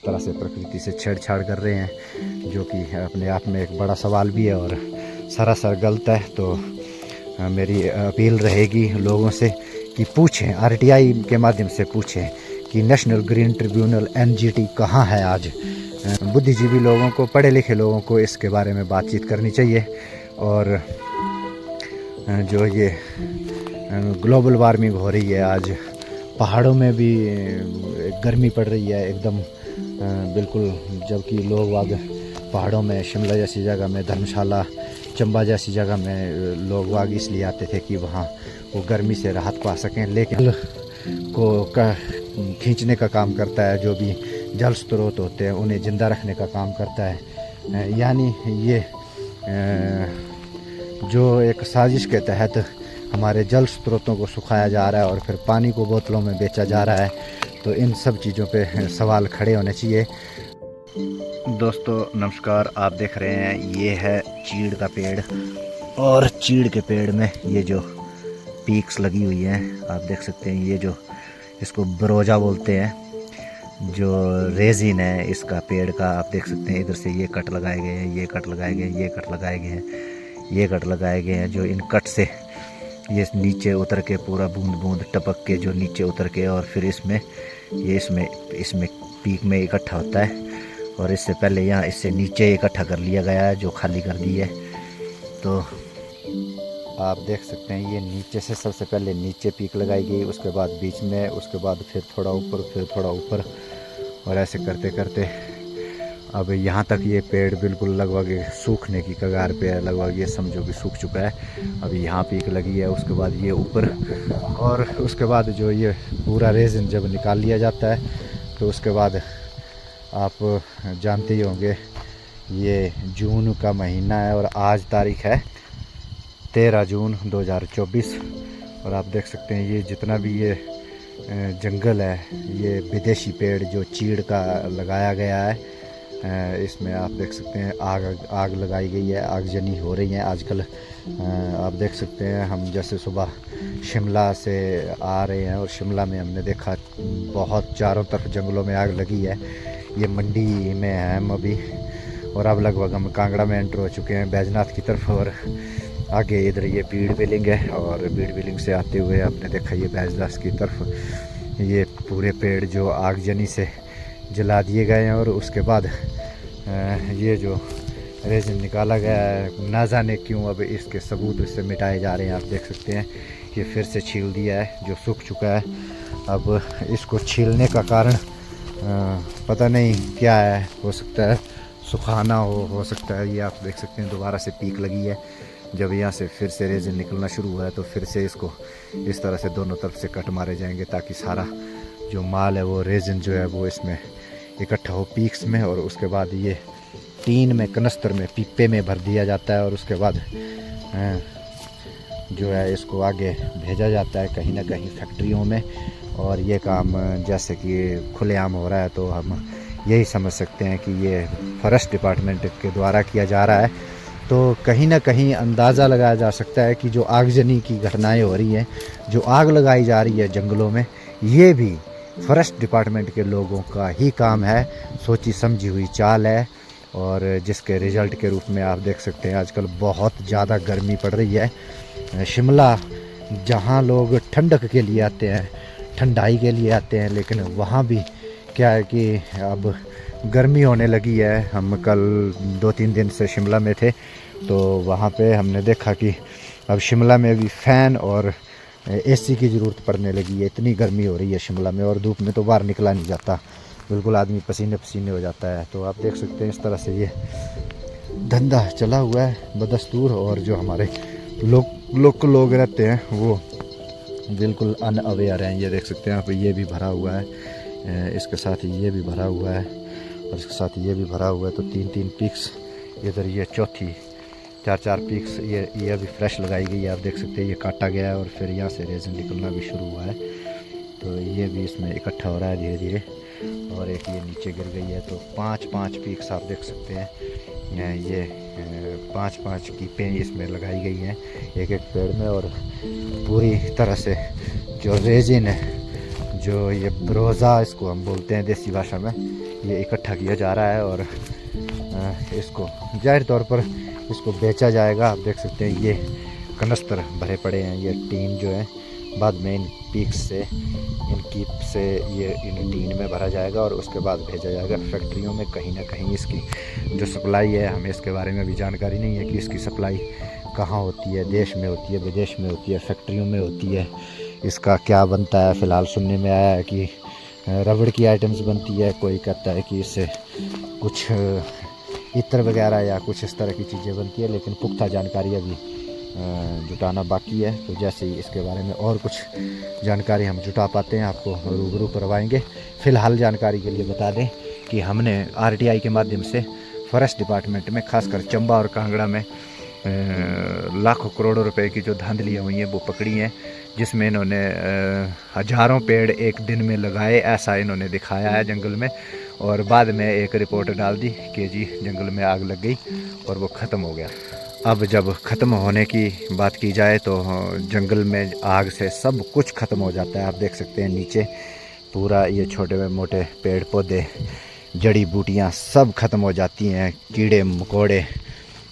तरह से प्रकृति से छेड़छाड़ कर रहे हैं, जो कि अपने आप में एक बड़ा सवाल भी है और सरासर गलत है। तो मेरी अपील रहेगी लोगों से कि पूछें, आरटीआई के माध्यम से पूछें कि नेशनल ग्रीन ट्रिब्यूनल एनजीटी कहाँ है आज। बुद्धिजीवी लोगों को, पढ़े लिखे लोगों को इसके बारे में बातचीत करनी चाहिए। और जो ये ग्लोबल वार्मिंग हो रही है, आज पहाड़ों में भी गर्मी पड़ रही है एकदम बिल्कुल, जबकि लोग वाग पहाड़ों में, शिमला जैसी जगह में, धर्मशाला, चंबा जैसी जगह में लोग वाग इसलिए आते थे कि वहाँ वो गर्मी से राहत पा सकें, लेकिन को खींचने का काम करता है। जो भी जल स्रोत होते हैं उन्हें ज़िंदा रखने का काम करता है। यानी ये जो एक साजिश के तहत हमारे जल स्रोतों को सुखाया जा रहा है और फिर पानी को बोतलों में बेचा जा रहा है, तो इन सब चीज़ों पे सवाल खड़े होने चाहिए। दोस्तों नमस्कार, आप देख रहे हैं ये है चीड़ का पेड़, और चीड़ के पेड़ में ये जो पीक्स लगी हुई हैं आप देख सकते हैं। ये जो इसको बरोजा बोलते हैं, जो रेजिन है इसका पेड़ का, आप देख सकते हैं। इधर से ये कट लगाए गए हैं, ये कट लगाए गए हैं, ये कट लगाए गए हैं, ये कट लगाए गए हैं। जो इन कट से ये नीचे उतर के पूरा बूंद बूंद टपक के जो नीचे उतर के और फिर इसमें ये इसमें पीक में इकट्ठा होता है। और इससे पहले यहाँ इससे नीचे इकट्ठा कर लिया गया है, जो खाली कर दी है। तो आप देख सकते हैं ये नीचे से सबसे पहले नीचे पीक लगाई गई, उसके बाद बीच में, उसके बाद फिर थोड़ा ऊपर, फिर थोड़ा ऊपर, और ऐसे करते करते अब यहाँ तक ये पेड़ बिल्कुल लगभग सूखने की कगार पे है। लगभग ये समझो कि सूख चुका है। अभी यहाँ पीक लगी है, उसके बाद ये ऊपर, और उसके बाद जो ये पूरा रेजिन जब निकाल लिया जाता है तो उसके बाद आप जानते ही होंगे ये जून का महीना है और आज तारीख है 13 जून 2024। और आप देख सकते हैं ये जितना भी ये जंगल है, ये विदेशी पेड़ जो चीड़ का लगाया गया है, इसमें आप देख सकते हैं आग लगाई गई है, आगजनी हो रही है आजकल। आप देख सकते हैं हम जैसे सुबह शिमला से आ रहे हैं और शिमला में हमने देखा बहुत चारों तरफ जंगलों में आग लगी है। ये मंडी में है हम अभी, और अब लगभग हम कांगड़ा में एंटर हो चुके हैं बैजनाथ की तरफ। और आगे इधर ये बीड़ बिलिंग है, और बीड़ बिलिंग से आते हुए आपने देखा ये बैजनाथ की तरफ ये पूरे पेड़ जो आगजनी से जला दिए गए हैं। और उसके बाद ये जो रेजिन निकाला गया है, ना जाने क्यों अब इसके सबूत इससे मिटाए जा रहे हैं। आप देख सकते हैं ये फिर से छील दिया है जो सूख चुका है। अब इसको छीलने का कारण पता नहीं क्या है, हो सकता है सुखाना हो सकता है। ये आप देख सकते हैं दोबारा से पीक लगी है। जब यहाँ से फिर से रेजिन निकलना शुरू हुआ है तो फिर से इसको इस तरह से दोनों तरफ से कट मारे जाएंगे, ताकि सारा जो माल है वो रेजिन जो है वो इसमें इकट्ठा हो पीक्स में। और उसके बाद ये टीन में, कनस्तर में, पीपे में भर दिया जाता है, और उसके बाद जो है इसको आगे भेजा जाता है कहीं ना कहीं फैक्ट्रियों में। और ये काम जैसे कि खुलेआम हो रहा है, तो हम यही समझ सकते हैं कि ये फॉरेस्ट डिपार्टमेंट के द्वारा किया जा रहा है। तो कहीं ना कहीं अंदाज़ा लगाया जा सकता है कि जो आगजनी की घटनाएं हो रही हैं, जो आग लगाई जा रही है जंगलों में, ये भी फॉरेस्ट डिपार्टमेंट के लोगों का ही काम है, सोची समझी हुई चाल है। और जिसके रिज़ल्ट के रूप में आप देख सकते हैं आजकल बहुत ज़्यादा गर्मी पड़ रही है। शिमला जहाँ लोग ठंडक के लिए आते हैं, ठंडाई के लिए आते हैं, लेकिन वहाँ भी क्या है कि अब गर्मी होने लगी है। हम कल 2-3 दिन से शिमला में थे, तो वहाँ पे हमने देखा कि अब शिमला में भी फ़ैन और एसी की ज़रूरत पड़ने लगी है। इतनी गर्मी हो रही है शिमला में, और धूप में तो बाहर निकला नहीं जाता, बिल्कुल आदमी पसीने पसीने हो जाता है। तो आप देख सकते हैं इस तरह से ये धंधा चला हुआ है बदस्तूर। और जो हमारे लोकल लोग रहते हैं वो बिल्कुल अनअवेयर हैं। ये देख सकते हैं आप, ये भी भरा हुआ है, इसके साथ ये भी भरा हुआ है, और इसके साथ ये भी भरा हुआ है। तो 3-3 पीक्स इधर, ये चौथी 4-4 पीक्स ये अभी फ्रेश लगाई गई है। आप देख सकते हैं ये काटा गया है और फिर यहाँ से रेजिन निकलना भी शुरू हुआ है। तो ये भी इसमें इकट्ठा हो रहा है धीरे धीरे, और एक ये नीचे गिर गई है। तो 5-5 पीक्स आप देख सकते हैं, ये 5-5 कीपें इसमें लगाई गई हैं एक एक पेड़ में। और पूरी तरह से जो रेजिन है जो ये ब्रोज़ा इसको हम बोलते हैं देसी भाषा में, ये इकट्ठा किया जा रहा है और इसको जाहिर तौर पर इसको बेचा जाएगा। आप देख सकते हैं ये कनस्तर भरे पड़े हैं, ये टीन जो है बाद में इन पीक्स से, इन कीप से ये इन टीन में भरा जाएगा और उसके बाद भेजा जाएगा फैक्ट्रियों में। कहीं ना कहीं इसकी जो सप्लाई है, हमें इसके बारे में भी जानकारी नहीं है कि इसकी सप्लाई कहाँ होती है, देश में होती है, विदेश में होती है, फैक्ट्रियों में होती है, इसका क्या बनता है। फ़िलहाल सुनने में आया है कि रबड़ की आइटम्स बनती है, कोई कहता है कि इससे कुछ इत्र वगैरह या कुछ इस तरह की चीज़ें बनती है, लेकिन पुख्ता जानकारी अभी जुटाना बाकी है। तो जैसे ही इसके बारे में और कुछ जानकारी हम जुटा पाते हैं आपको रूबरू करवाएंगे। फ़िलहाल जानकारी के लिए बता दें कि हमने आरटीआई के माध्यम से फॉरेस्ट डिपार्टमेंट में खासकर चंबा और कांगड़ा में लाखों करोड़ों रुपए की जो धांधलियाँ हुई हैं वो पकड़ी हैं, जिसमें इन्होंने हज़ारों पेड़ एक दिन में लगाए, ऐसा इन्होंने दिखाया है जंगल में, और बाद में एक रिपोर्ट डाल दी कि जी जंगल में आग लग गई और वो ख़त्म हो गया। अब जब ख़त्म होने की बात की जाए तो जंगल में आग से सब कुछ ख़त्म हो जाता है। आप देख सकते हैं नीचे पूरा ये छोटे मोटे पेड़ पौधे, जड़ी बूटियाँ सब ख़त्म हो जाती हैं। कीड़े मकोड़े,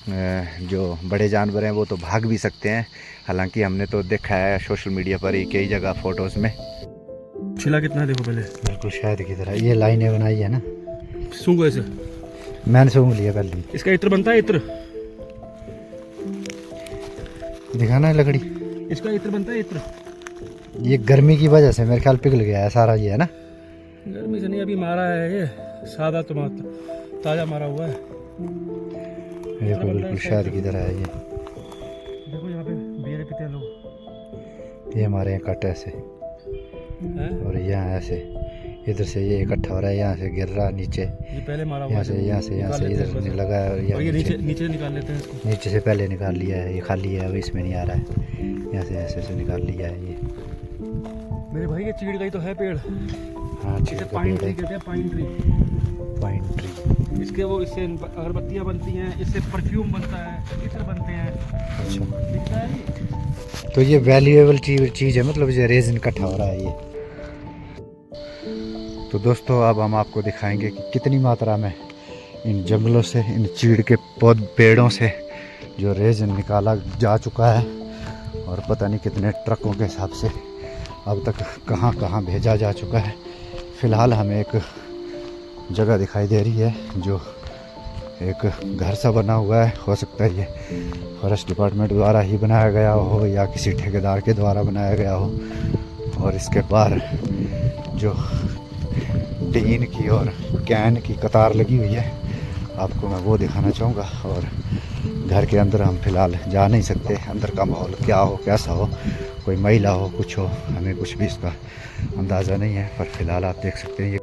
जो बड़े जानवर हैं वो तो भाग भी सकते हैं, हालांकि हमने तो देखा है सोशल मीडिया पर ही कई जगह फ़ोटोज़ में। छिला कितना है देखो पहले, बिल्कुल शायद की तरह ये लाइनें बनाई है ना, सूंघ ऐसे मैंने सूंघ लिया पहले। इसका इत्र बनता है, इत्र दिखाना है लकड़ी, इसका इत्र बनता है, इत्र। ये गर्मी की वजह से मेरे ख्याल पिघल गया है सारा, ये है ना। गर्मी से नहीं, अभी मारा है ये सादा ताज़ा मारा हुआ है। देखो बिल्कुल शायद की तरह है ये। देखो यहाँ पे बियर पीते हैं लोग, ये हमारे यहाँ कट ऐसे और यहाँ ऐसे, इधर से ये इकट्ठा हो रहा है, यहाँ से गिर रहा नीचे, ये पहले मारा हुआ यहाँ से इधर से लगा है, और ये नीचे निकाल लेते हैं इसको। नीचे से पहले निकाल लिया है, ये खाली है अभी इसमें नहीं आ रहा है, यहाँ से ऐसे निकाल लिया है ये। मेरे भाई ये चीड़ का ही तो है पेड़। हाँ, इसे पाइन ट्री कहते हैं, पाइन ट्री। पाइन ट्री, इसके वो, इससे अगरबत्तियाँ बनती हैं, इससे परफ्यूम बनता है, इत्र बनते हैं। अच्छा, दिखता है। तो ये वैल्यूएबल चीज़ है, मतलब ये रेज़िन इकट्ठा हो रहा है ये। तो दोस्तों अब हम आपको दिखाएंगे कि कितनी मात्रा में इन जंगलों से, इन चीड़ के पेड़ों से जो रेज़िन निकाला जा चुका है, और पता नहीं कितने ट्रकों के हिसाब से अब तक कहाँ कहाँ भेजा जा चुका है। फ़िलहाल हमें एक जगह दिखाई दे रही है जो एक घर सा बना हुआ है, हो सकता है ये फॉरेस्ट डिपार्टमेंट द्वारा ही बनाया गया हो या किसी ठेकेदार के द्वारा बनाया गया हो, और इसके पार जो टीन की और कैन की कतार लगी हुई है, आपको मैं वो दिखाना चाहूँगा। और घर के अंदर हम फ़िलहाल जा नहीं सकते, अंदर का माहौल क्या हो, कैसा हो, कोई महिला हो, कुछ हो, हमें कुछ भी इसका अंदाज़ा नहीं है, पर फ़िलहाल आप देख सकते हैं ये।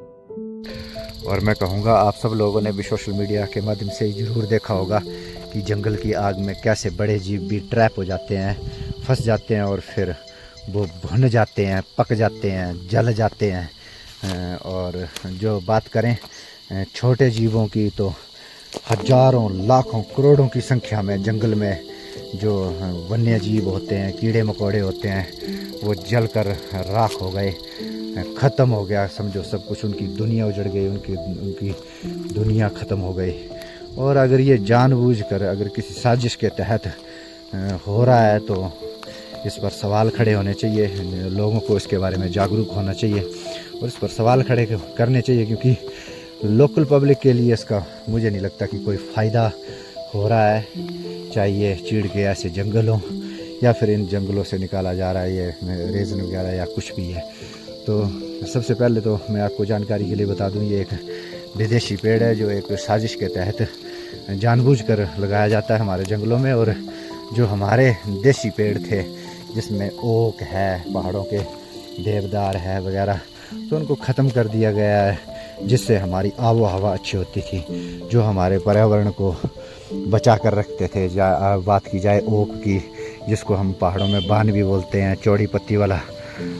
और मैं कहूँगा आप सब लोगों ने भी सोशल मीडिया के माध्यम से ज़रूर देखा होगा कि जंगल की आग में कैसे बड़े जीव भी ट्रैप हो जाते हैं, फंस जाते हैं और फिर वो भुन जाते हैं, पक जाते हैं, जल जाते हैं। और जो बात करें छोटे जीवों की, तो हजारों लाखों करोड़ों की संख्या में जंगल में जो वन्य जीव होते हैं, कीड़े मकोड़े होते हैं, वो जलकर राख हो गए, ख़त्म हो गया समझो सब कुछ, उनकी दुनिया उजड़ गई, उनकी दुनिया ख़त्म हो गई। और अगर ये जानबूझकर, अगर किसी साजिश के तहत हो रहा है तो इस पर सवाल खड़े होने चाहिए, लोगों को इसके बारे में जागरूक होना चाहिए और इस पर सवाल खड़े करने चाहिए, क्योंकि लोकल पब्लिक के लिए इसका मुझे नहीं लगता कि कोई फ़ायदा हो रहा है, चाहे ये चीड़ के ऐसे जंगल हों या फिर इन जंगलों से निकाला जा रहा है ये रेज़न वगैरह या कुछ भी है। तो सबसे पहले तो मैं आपको जानकारी के लिए बता दूं, ये एक विदेशी पेड़ है जो एक साजिश के तहत जानबूझकर लगाया जाता है हमारे जंगलों में। और जो हमारे देसी पेड़ थे जिसमें ओक है, पहाड़ों के देवदार है वगैरह, तो उनको ख़त्म कर दिया गया है, जिससे हमारी आबो हवा अच्छी होती थी, जो हमारे पर्यावरण को बचा कर रखते थे। बात की जाए ओक की, जिसको हम पहाड़ों में बान भी बोलते हैं, चौड़ी पत्ती वाला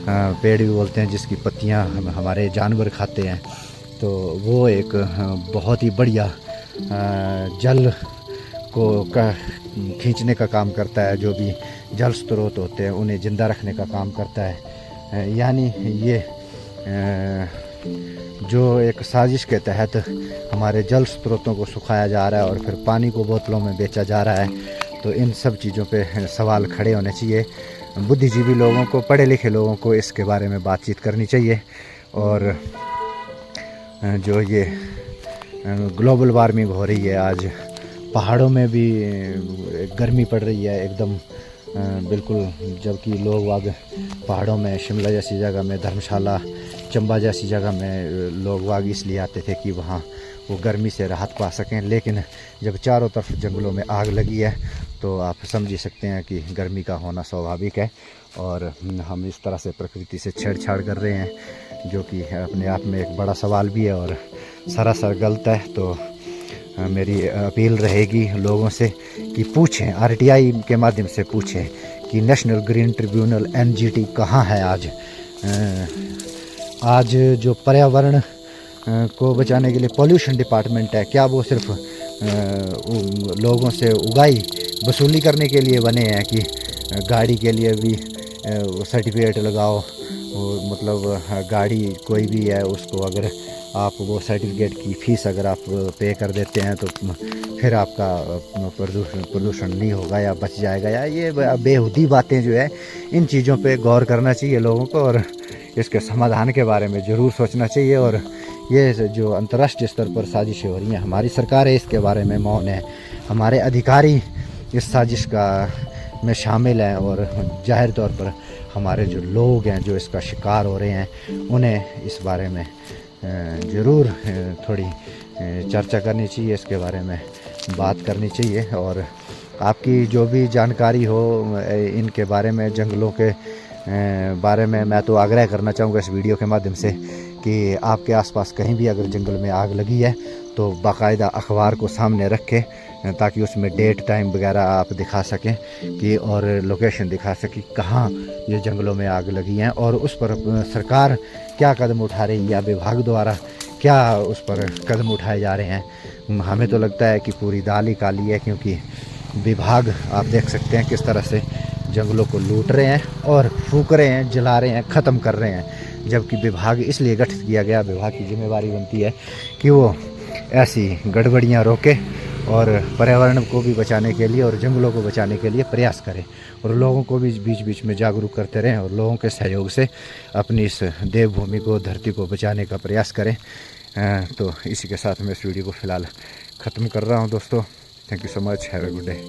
पेड़ भी बोलते हैं, जिसकी पत्तियां हमारे जानवर खाते हैं, तो वो एक बहुत ही बढ़िया जल को खींचने का काम करता है। जो भी जल स्रोत होते हैं उन्हें ज़िंदा रखने का काम करता है। यानी ये जो एक साजिश के तहत हमारे जल स्रोतों को सुखाया जा रहा है और फिर पानी को बोतलों में बेचा जा रहा है, तो इन सब चीज़ों पे सवाल खड़े होने चाहिए। बुद्धिजीवी लोगों को, पढ़े लिखे लोगों को इसके बारे में बातचीत करनी चाहिए। और जो ये ग्लोबल वार्मिंग हो रही है, आज पहाड़ों में भी गर्मी पड़ रही है एकदम बिल्कुल, जबकि लोग वाग पहाड़ों में, शिमला जैसी जगह में, धर्मशाला, चंबा जैसी जगह में लोग वाग इसलिए आते थे कि वहाँ वो गर्मी से राहत पा सकें। लेकिन जब चारों तरफ जंगलों में आग लगी है तो आप समझ ही सकते हैं कि गर्मी का होना स्वाभाविक है। और हम इस तरह से प्रकृति से छेड़छाड़ कर रहे हैं, जो कि अपने आप में एक बड़ा सवाल भी है और सरासर गलत है। तो मेरी अपील रहेगी लोगों से कि पूछें, आरटीआई के माध्यम से पूछें कि नेशनल ग्रीन ट्रिब्यूनल NGT कहाँ है आज। आज जो पर्यावरण को बचाने के लिए पॉल्यूशन डिपार्टमेंट है, क्या वो सिर्फ लोगों से उगाई वसूली करने के लिए बने हैं कि गाड़ी के लिए भी सर्टिफिकेट लगाओ। मतलब गाड़ी कोई भी है, उसको अगर आप वो सर्टिफिकेट की फ़ीस अगर आप पे कर देते हैं तो फिर आपका प्रदूषण नहीं होगा या बच जाएगा। या ये बेहुदी बातें जो है, इन चीज़ों पे गौर करना चाहिए लोगों को और इसके समाधान के बारे में ज़रूर सोचना चाहिए। और ये जो अंतर्राष्ट्रीय स्तर पर साजिशें हो रही हैं, हमारी सरकारें इसके बारे में मौन है, हमारे अधिकारी इस साजिश का में शामिल हैं और जाहिर तौर पर हमारे जो लोग हैं जो इसका शिकार हो रहे हैं, उन्हें इस बारे में ज़रूर थोड़ी चर्चा करनी चाहिए, इसके बारे में बात करनी चाहिए। और आपकी जो भी जानकारी हो इनके बारे में, जंगलों के बारे में, मैं तो आग्रह करना चाहूँगा इस वीडियो के माध्यम से कि आपके आसपास कहीं भी अगर जंगल में आग लगी है तो बाकायदा अखबार को सामने रखें, ताकि उसमें डेट टाइम वगैरह आप दिखा सकें कि और लोकेशन दिखा सकें कहाँ ये जंगलों में आग लगी हैं और उस पर सरकार क्या कदम उठा रही है या विभाग द्वारा क्या उस पर कदम उठाए जा रहे हैं। हमें तो लगता है कि पूरी दाल ही काली है, क्योंकि विभाग आप देख सकते हैं किस तरह से जंगलों को लूट रहे हैं और फूक रहे हैं, जला रहे हैं, ख़त्म कर रहे हैं। जबकि विभाग इसलिए गठित किया गया, विभाग की जिम्मेवारी बनती है कि वो ऐसी गड़बड़ियाँ रोके और पर्यावरण को भी बचाने के लिए और जंगलों को बचाने के लिए प्रयास करें और लोगों को भी बीच बीच में जागरूक करते रहें और लोगों के सहयोग से अपनी इस देवभूमि को, धरती को बचाने का प्रयास करें। तो इसी के साथ मैं इस वीडियो को फ़िलहाल ख़त्म कर रहा हूँ दोस्तों। Thank you so much, have a good day.